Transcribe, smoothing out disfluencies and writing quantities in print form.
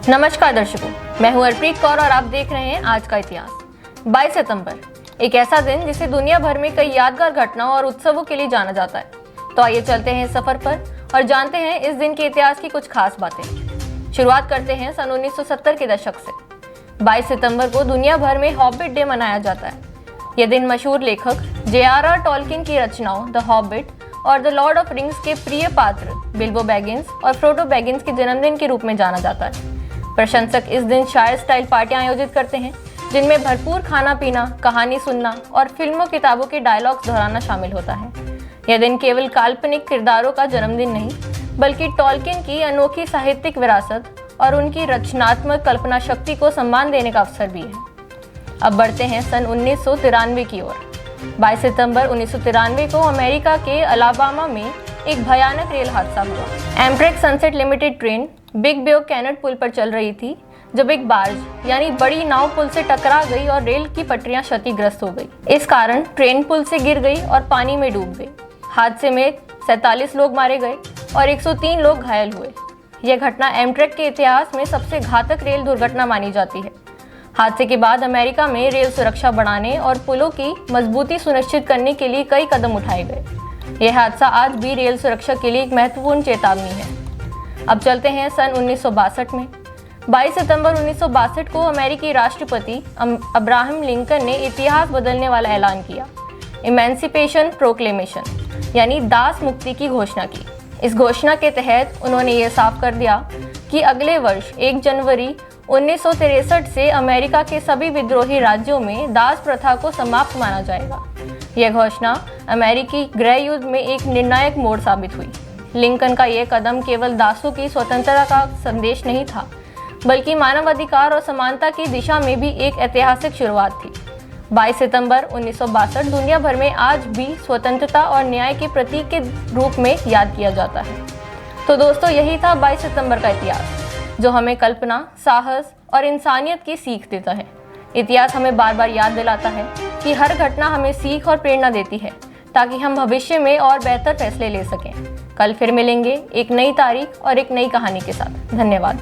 नमस्कार दर्शकों, मैं हूं हरप्रीत कौर और आप देख रहे हैं आज का इतिहास। 22 सितंबर एक ऐसा दिन जिसे दुनिया भर में कई यादगार घटनाओं और उत्सवों के लिए जाना जाता है। तो आइए चलते हैं सफर पर और जानते हैं इस दिन के इतिहास की कुछ खास बातें। शुरुआत करते हैं सन 1970 के दशक से। 22 सितंबर को दुनिया भर में हॉबिट डे मनाया जाता है। यह दिन मशहूर लेखक J.R.R. टॉल्किन की रचनाओं द हॉबिट और द लॉर्ड ऑफ रिंग्स के प्रिय पात्र बिल्बो बैगिंस और फ्रोडो बैगिंस के जन्मदिन के रूप में जाना जाता है। प्रशंसक इस दिन शायर स्टाइल पार्टियां आयोजित करते हैं, जिनमें भरपूर खाना पीना, कहानी सुनना और फिल्मों किताबों के डायलॉग्स दोहराना शामिल होता है। यह दिन केवल काल्पनिक किरदारों का जन्मदिन नहीं, बल्कि टॉल्किन की अनोखी साहित्यिक विरासत और उनकी रचनात्मक कल्पना शक्ति को सम्मान देने का अवसर भी है। अब बढ़ते हैं सन 1993 की ओर। 22 सितंबर 1993 को अमेरिका के अलाबामा में एक भयानक रेल हादसा हुआ। Amtrak Sunset Limited train Big Bayou Canot पुल पर चल रही थी जब एक बार्ज यानी बड़ी नाव पुल से टकरा गई और रेल की पटरियां क्षतिग्रस्त हो गई। इस कारण ट्रेन पुल से गिर गई और पानी में डूब गई। हादसे में 47 लोग मारे गए और 103 लोग घायल हुए। यह घटना एम्ट्रेक के इतिहास में सबसे घातक रेल दुर्घटना मानी जाती है। हादसे के बाद अमेरिका में रेल सुरक्षा बढ़ाने और पुलों की मजबूती सुनिश्चित करने के लिए कई कदम उठाए गए। यह हादसा आज भी रेल सुरक्षा के लिए एक महत्वपूर्ण चेतावनी है। अब चलते हैं सन 1962 में। 22 सितंबर 1962 को अमेरिकी राष्ट्रपति अब्राहम लिंकन ने इतिहास बदलने वाला ऐलान किया, इमेंसिपेशन प्रोक्लेमेशन, यानी दास मुक्ति की घोषणा की। इस घोषणा के तहत उन्होंने ये साफ कर दिया कि अगले वर्ष 1 जनवरी 1963 से अमेरिका के सभी विद्रोही राज्यों में दास प्रथा को समाप्त माना जाएगा। यह घोषणा अमेरिकी गृह युद्ध में एक निर्णायक मोड़ साबित हुई। लिंकन का यह कदम केवल दासों की स्वतंत्रता का संदेश नहीं था, बल्कि मानवाधिकार और समानता की दिशा में भी एक ऐतिहासिक शुरुआत थी। 22 सितंबर 1962 दुनिया भर में आज भी स्वतंत्रता और न्याय के प्रतीक के रूप में याद किया जाता है। तो दोस्तों, यही था 22 सितंबर का इतिहास, जो हमें कल्पना, साहस और इंसानियत की सीख देता है। इतिहास हमें बार बार याद दिलाता है कि हर घटना हमें सीख और प्रेरणा देती है, ताकि हम भविष्य में और बेहतर फैसले ले सकें। कल फिर मिलेंगे एक नई तारीख और एक नई कहानी के साथ। धन्यवाद।